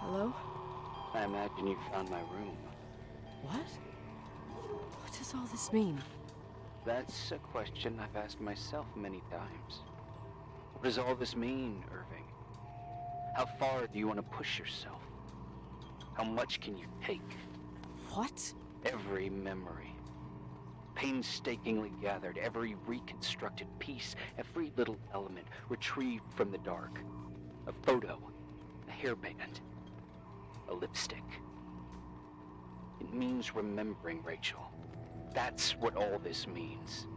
Hello? I imagine you found my room. What? What does all this mean? That's a question I've asked myself many times. What does all this mean, Irving? How far do you want to push yourself? How much can you take? What? Every memory. Painstakingly gathered, every reconstructed piece, every little element retrieved from the dark. A photo, a hairband, a lipstick. It means remembering, Rachel. That's what all this means.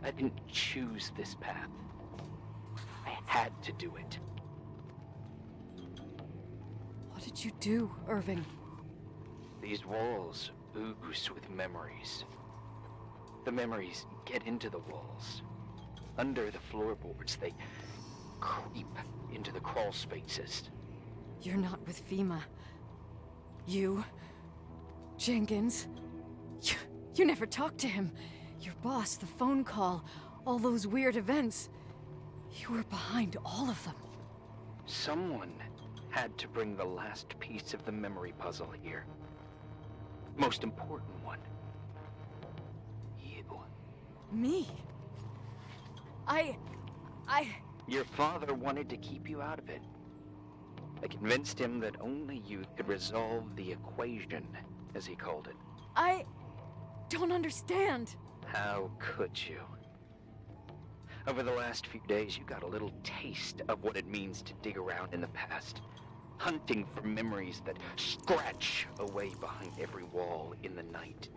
I didn't choose this path. I had to do it. What did you do, Irving? These walls ooze with memories. The memories get into the walls. Under the floorboards, they creep into the crawl spaces. You're not with FEMA. You... Jenkins... You never talked to him. Your boss, the phone call, all those weird events. You were behind all of them. Someone had to bring the last piece of the memory puzzle here. Most important one. You. Me? I... Your father wanted to keep you out of it. I convinced him that only you could resolve the equation, as he called it. I don't understand. How could you? Over the last few days, you got a little taste of what it means to dig around in the past. Hunting for memories that scratch away behind every wall in the night.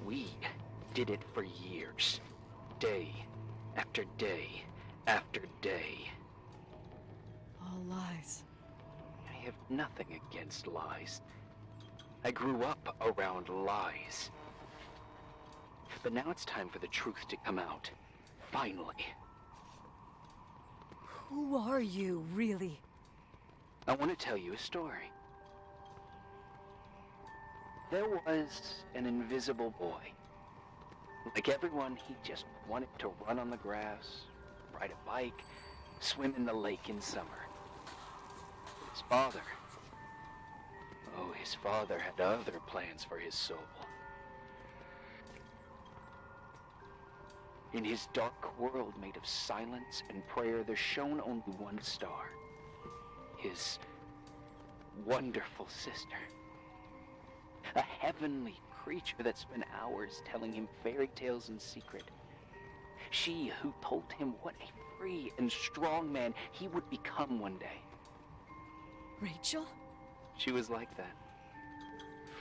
We did it for years. Day after day after day. All lies. I have nothing against lies. I grew up around lies. But now it's time for the truth to come out. Finally. Who are you, really? I want to tell you a story. There was an invisible boy. Like everyone, he just wanted to run on the grass, ride a bike, swim in the lake in summer. His father... Oh, his father had other plans for his soul. In his dark world made of silence and prayer, there shone only one star. His wonderful sister. A heavenly creature that spent hours telling him fairy tales in secret. She who told him what a free and strong man he would become one day. Rachel? She was like that.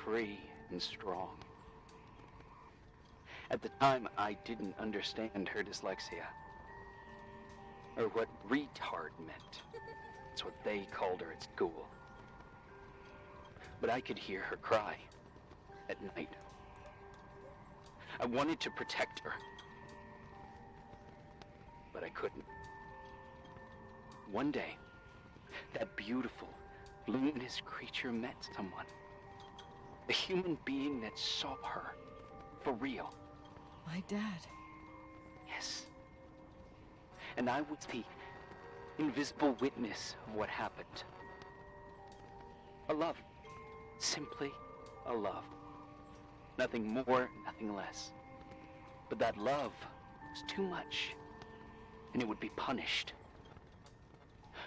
Free and strong. At the time, I didn't understand her dyslexia. Or what retard meant. That's what they called her at school. But I could hear her cry. At night. I wanted to protect her. But I couldn't. One day, that beautiful, luminous creature met someone. A human being that saw her. For real. My dad. Yes. And I was the invisible witness of what happened. A love. Simply a love. Nothing more, nothing less. But that love was too much, and it would be punished.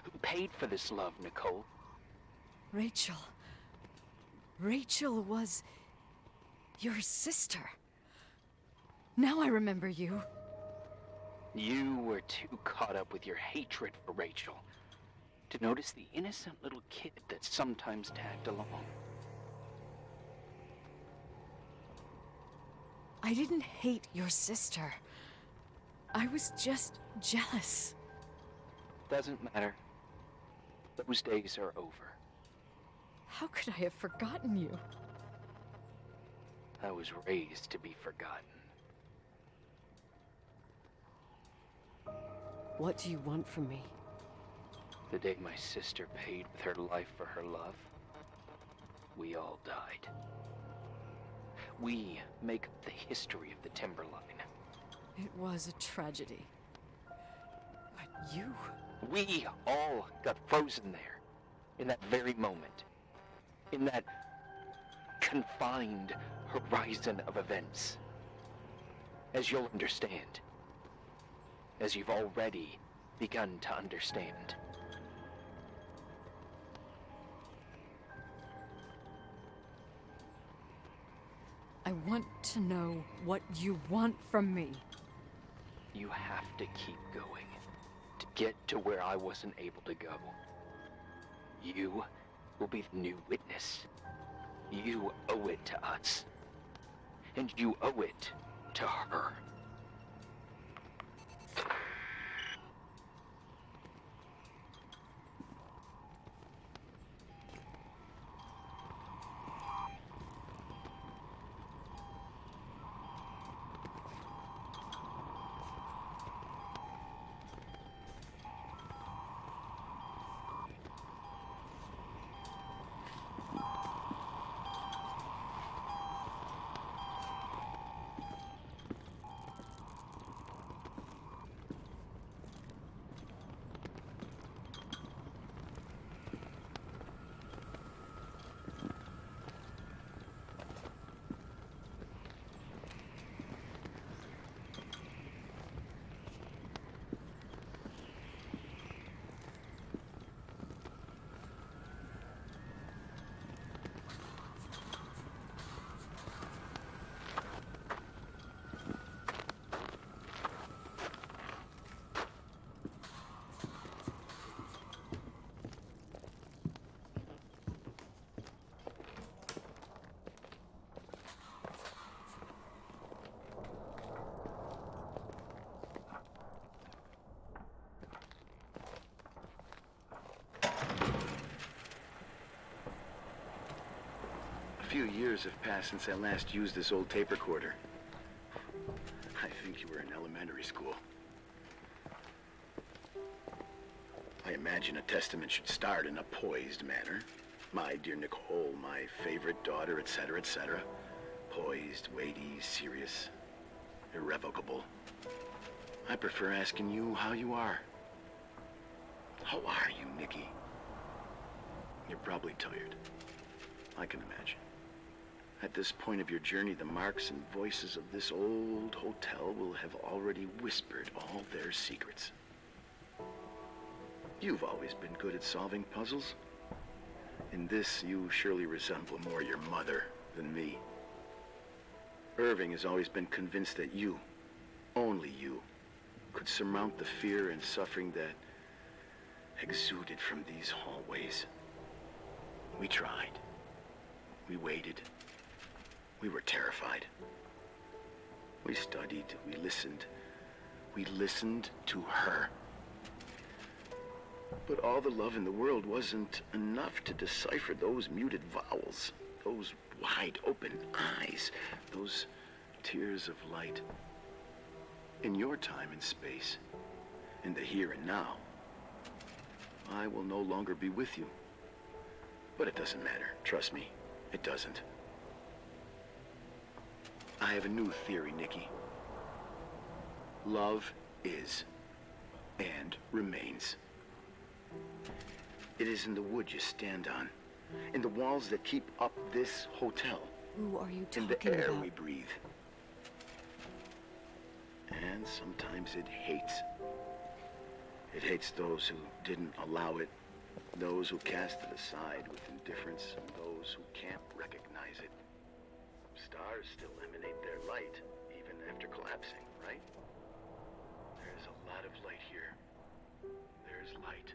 Who paid for this love, Nicole? Rachel. Rachel was... your sister. Now I remember you. You were too caught up with your hatred for Rachel to notice the innocent little kid that sometimes tagged along. I didn't hate your sister. I was just jealous. Doesn't matter. Those days are over. How could I have forgotten you? I was raised to be forgotten. What do you want from me? The day my sister paid with her life for her love, we all died. We make up the history of the Timberline. It was a tragedy. But You? We all got frozen there, in that very moment, in that confined horizon of events. As you'll understand, as you've already begun to understand. I want to know what you want from me. You have to keep going, to get to where I wasn't able to go. You will be the new witness. You owe it to us. And you owe it to her. A few years have passed since I last used this old tape recorder. I think you were in elementary school. I imagine a testament should start in a poised manner. My dear Nicole, my favorite daughter, etc., etc. Poised, weighty, serious, irrevocable. I prefer asking you how you are. How are you, Nikki? You're probably tired. I can imagine. At this point of your journey, the marks and voices of this old hotel will have already whispered all their secrets. You've always been good at solving puzzles. In this, you surely resemble more your mother than me. Irving has always been convinced that you, only you, could surmount the fear and suffering that exuded from these hallways. We tried. We waited. We were terrified. We studied. We listened. We listened to her. But all the love in the world wasn't enough to decipher those muted vowels, those wide open eyes, those tears of light. In your time and space, in the here and now, I will no longer be with you. But it doesn't matter. Trust me, it doesn't. I have a new theory, Nikki. Love is and remains. It is in the wood you stand on, in the walls that keep up this hotel, Who are you in talking the air about? we breathe. And sometimes it hates. It hates those who didn't allow it, those who cast it aside with indifference, and those who can't recognize it. Stars still emanate their light, even after collapsing, right? There's a lot of light here. There's light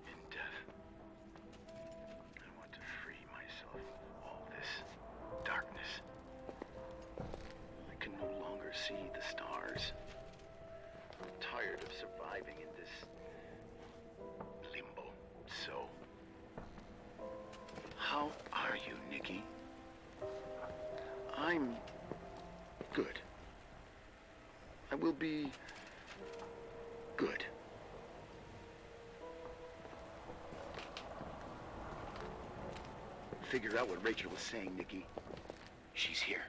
in death. I want to free myself of all this darkness. I can no longer see the stars. I'm tired of surviving in this limbo. So, how are you, Nikki? I'm good. I will be good. Figure out what Rachel was saying, Nikki. She's here.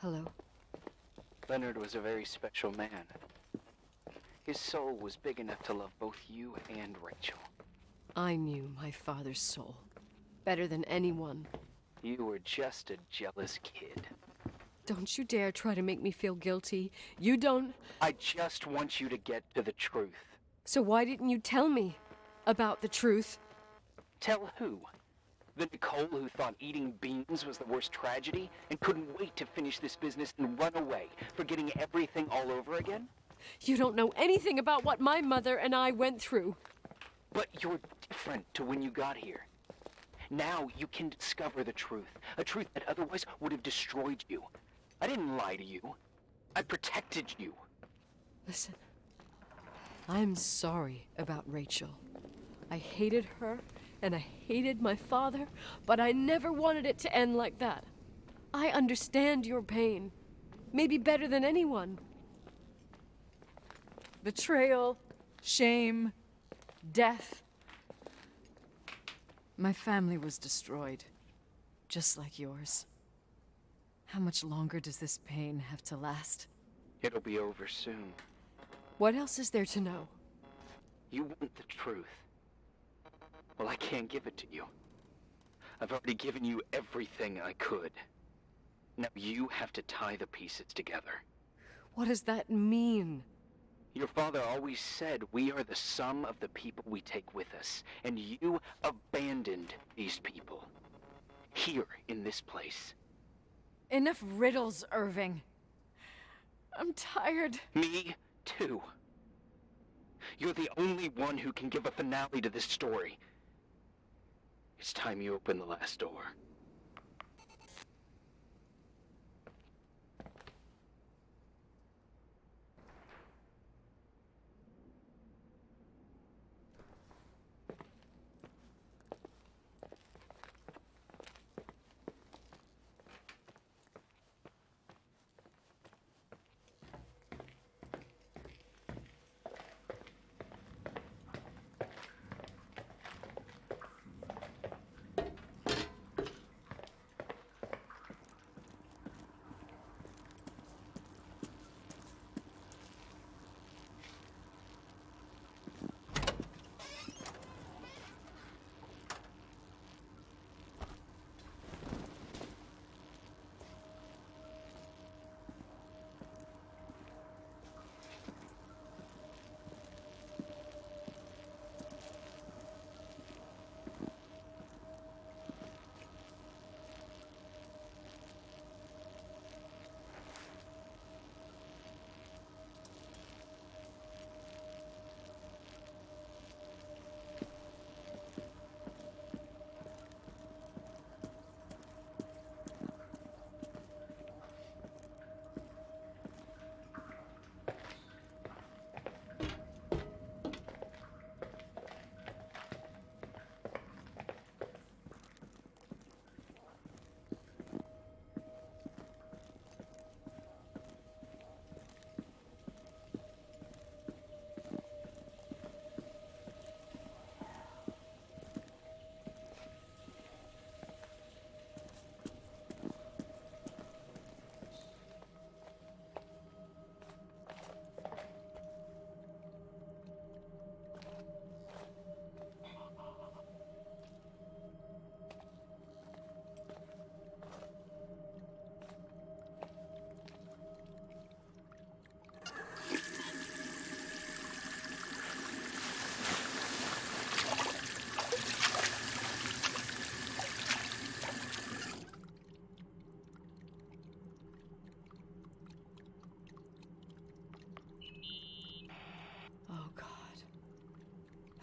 Hello. Leonard was a very special man. His soul was big enough to love both you and Rachel. I knew my father's soul better than anyone. You were just a jealous kid. Don't you dare try to make me feel guilty. You don't... I just want you to get to the truth. So why didn't you tell me about the truth? Tell who? The Nicole who thought eating beans was the worst tragedy and couldn't wait to finish this business and run away, forgetting everything all over again? You don't know anything about what my mother and I went through. But you're different to when you got here. Now you can discover the truth, a truth that otherwise would have destroyed you. I didn't lie to you. I protected you. Listen, I'm sorry about Rachel. I hated her, and I hated my father, but I never wanted it to end like that. I understand your pain, maybe better than anyone. Betrayal, shame, death. My family was destroyed, just like yours. How much longer does this pain have to last? It'll be over soon. What else is there to know? You want the truth. Well, I can't give it to you. I've already given you everything I could. Now you have to tie the pieces together. What does that mean? Your father always said we are the sum of the people we take with us, and you abandoned these people. Here, in this place. Enough riddles, Irving. I'm tired. Me, too. You're the only one who can give a finale to this story. It's time you open the last door.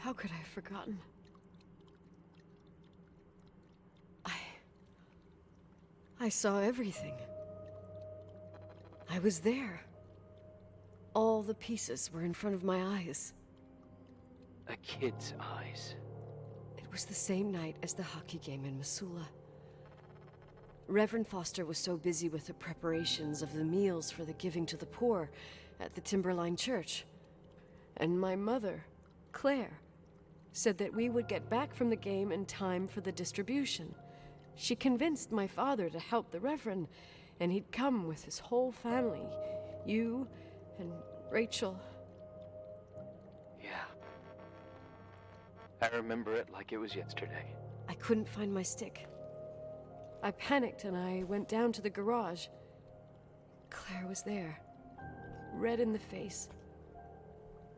How could I have forgotten? I saw everything. I was there. All the pieces were in front of my eyes. A kid's eyes. It was the same night as the hockey game in Missoula. Reverend Foster was so busy with the preparations of the meals for the giving to the poor at the Timberline Church. And my mother, Claire, said that we would get back from the game in time for the distribution. She convinced my father to help the Reverend, And he'd come with his whole family. You and Rachel. Yeah. I remember it like it was yesterday. I couldn't find my stick. I panicked and I went down to the garage. Claire was there, red in the face.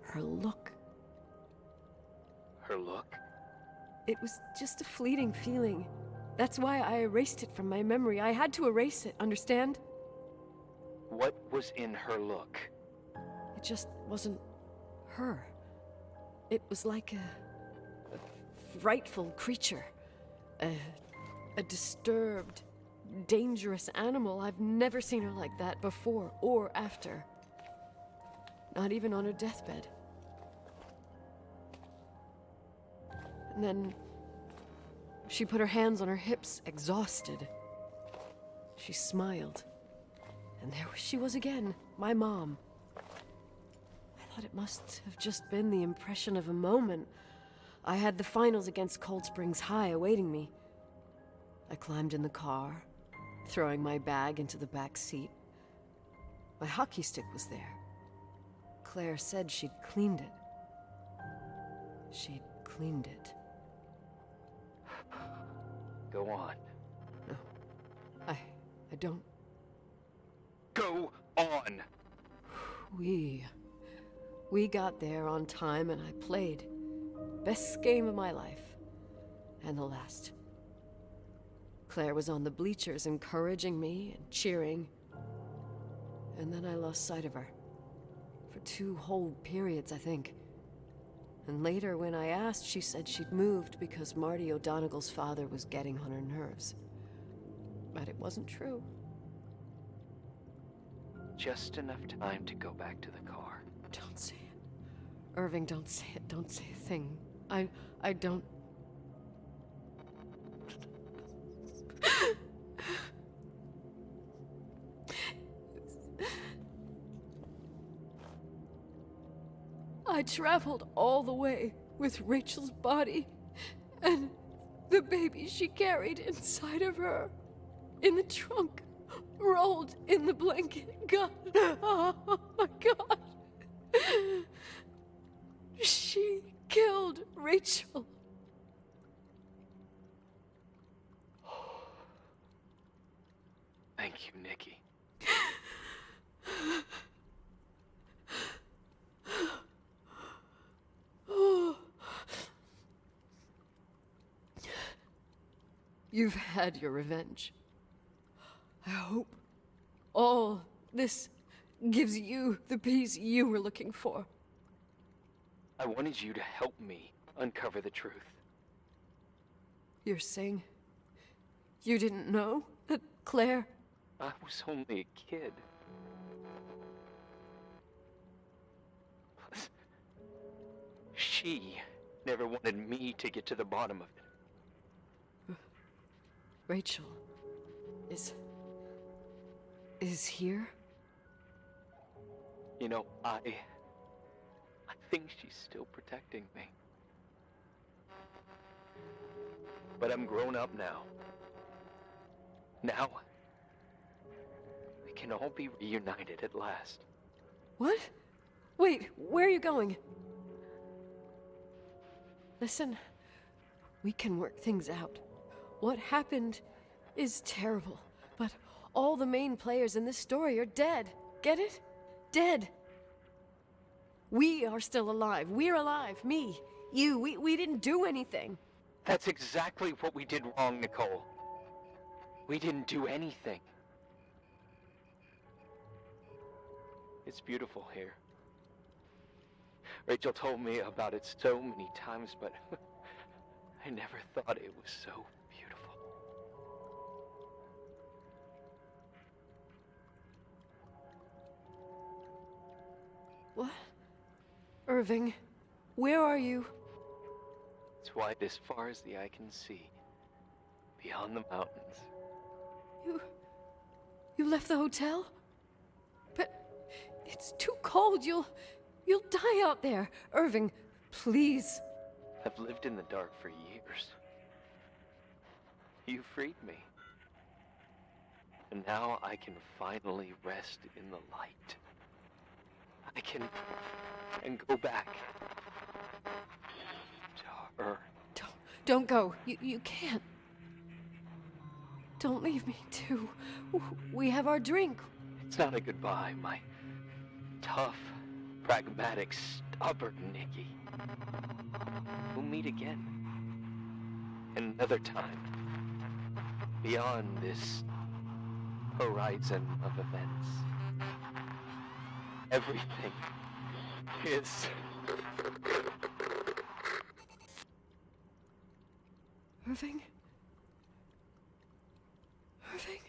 Her look. Her look? It was just a fleeting feeling. That's why I erased it from my memory. I had to erase it, understand? What was in her look? It just wasn't her. It was like a frightful creature. A disturbed, dangerous animal. I've never seen her like that before or after. Not even on her deathbed. And then she put her hands on her hips, exhausted. She smiled. And there she was again, my mom. I thought it must have just been the impression of a moment. I had the finals against Cold Springs High awaiting me. I climbed in the car, throwing my bag into the back seat. My hockey stick was there. Claire said she'd cleaned it. She'd cleaned it. Go on. No, I don't. Go on! We got there on time and I played. Best game of my life. And the last. Claire was on the bleachers encouraging me and cheering. And then I lost sight of her. For 2 whole periods, I think. And later, when I asked, she said she'd moved because Marty O'Donegal's father was getting on her nerves. But it wasn't true. Just enough time to go back to the car. Don't say it. Irving, don't say it. Don't say a thing. I don't... I traveled all the way with Rachel's body and the baby she carried inside of her in the trunk, rolled in the blanket. God, oh my God. She killed Rachel. Thank you, Nikki. You've had your revenge. I hope all this gives you the peace you were looking for. I wanted you to help me uncover the truth. You're saying you didn't know that Claire... I was only a kid. Plus, she never wanted me to get to the bottom of it. Rachel is here? You know, I think she's still protecting me. But I'm grown up now. Now, we can all be reunited at last. What? Wait, where are you going? Listen, we can work things out. What happened is terrible, but all the main players in this story are dead. Get it? Dead. We are still alive. We're alive. Me, you, we didn't do anything. That's exactly what we did wrong, Nicole. We didn't do anything. It's beautiful here. Rachel told me about it so many times, but I never thought it was so beautiful. What? Irving, where are you? It's wide as far as the eye can see, beyond the mountains. You left the hotel? But it's too cold. You'll die out there. Irving, please. I've lived in the dark for years. You freed me. And now I can finally rest in the light. I can go back to her. Don't go. You can't. Don't leave me, too. We have our drink. It's not a goodbye, my tough, pragmatic, stubborn Nikki. We'll meet again. Another time. Beyond this horizon of events. Everything is... Irving? Irving?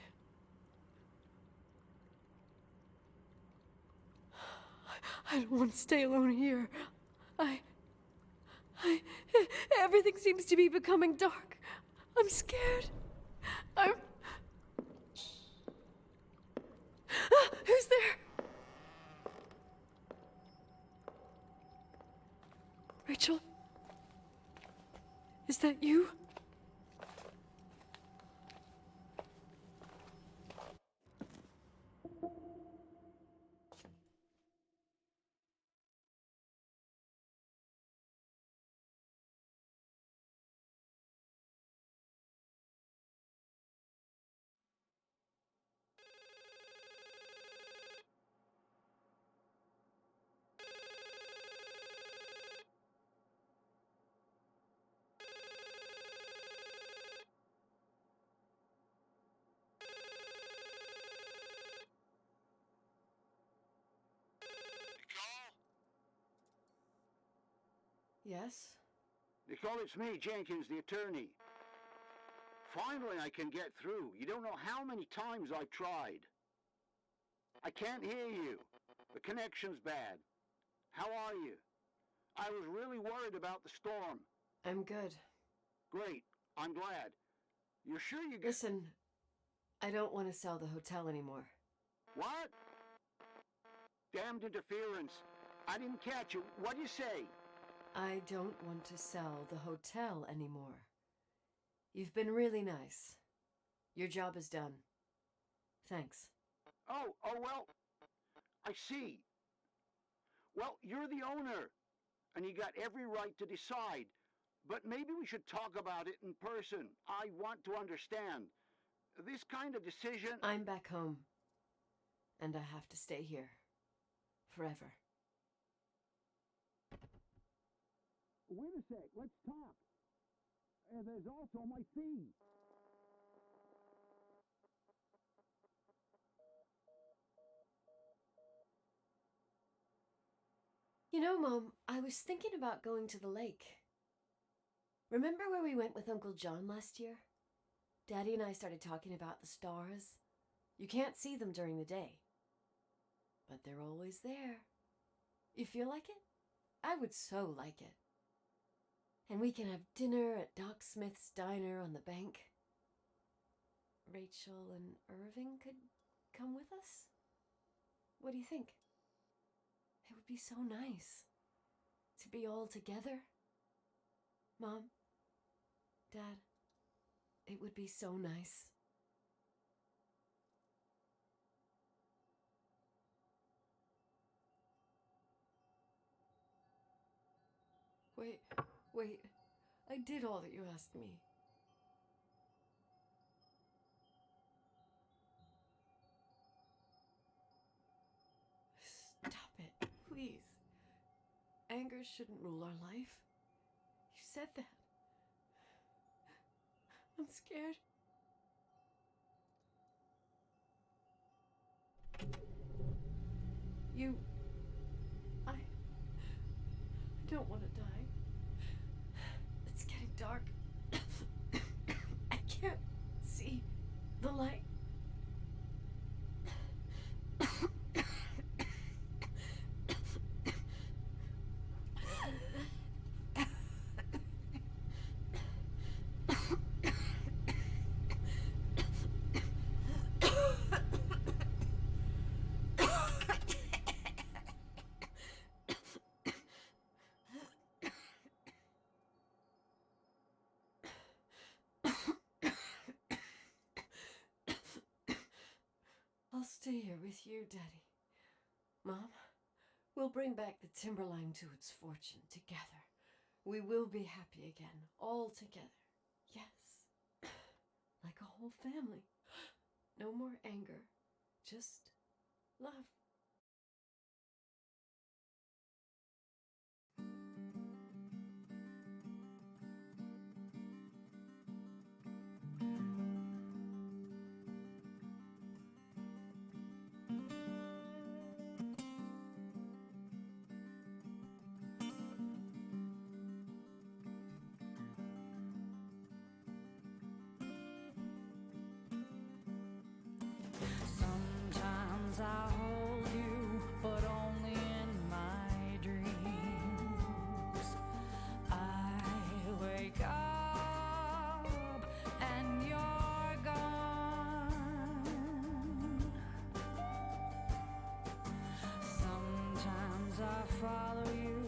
I don't want to stay alone here. Everything seems to be becoming dark. I'm scared. Who's there? Rachel? Is that you? Yes? Nicole, it's me, Jenkins, the attorney. Finally, I can get through. You don't know how many times I've tried. I can't hear you. The connection's bad. How are you? I was really worried about the storm. I'm good. Great. I'm glad. You're sure you... Listen, I don't want to sell the hotel anymore. What? Damned interference. I didn't catch you. What'd you say? I don't want to sell the hotel anymore. You've been really nice. Your job is done. Thanks. Oh, well, I see. Well, you're the owner, and you got every right to decide. But maybe we should talk about it in person. I want to understand. This kind of decision... I'm back home, and I have to stay here. Forever. Wait a sec, let's talk. There's also my fee. You know, Mom, I was thinking about going to the lake. Remember where we went with Uncle John last year? Daddy and I started talking about the stars. You can't see them during the day, but they're always there. You feel like it? I would so like it. And we can have dinner at Doc Smith's diner on the bank. Rachel and Irving could come with us? What do you think? It would be so nice to be all together. Mom, Dad, it would be so nice. Wait, I did all that you asked me. Stop it, please. Anger shouldn't rule our life. You said that. I'm scared. I don't want to die. It's getting dark. I can't see the light. here with you, Daddy. Mom, we'll bring back the Timberline to its fortune together. We will be happy again, all together. Yes. Like a whole family. No more anger, just love. Sometimes I hold you, but only in my dreams. I wake up and you're gone. Sometimes I follow you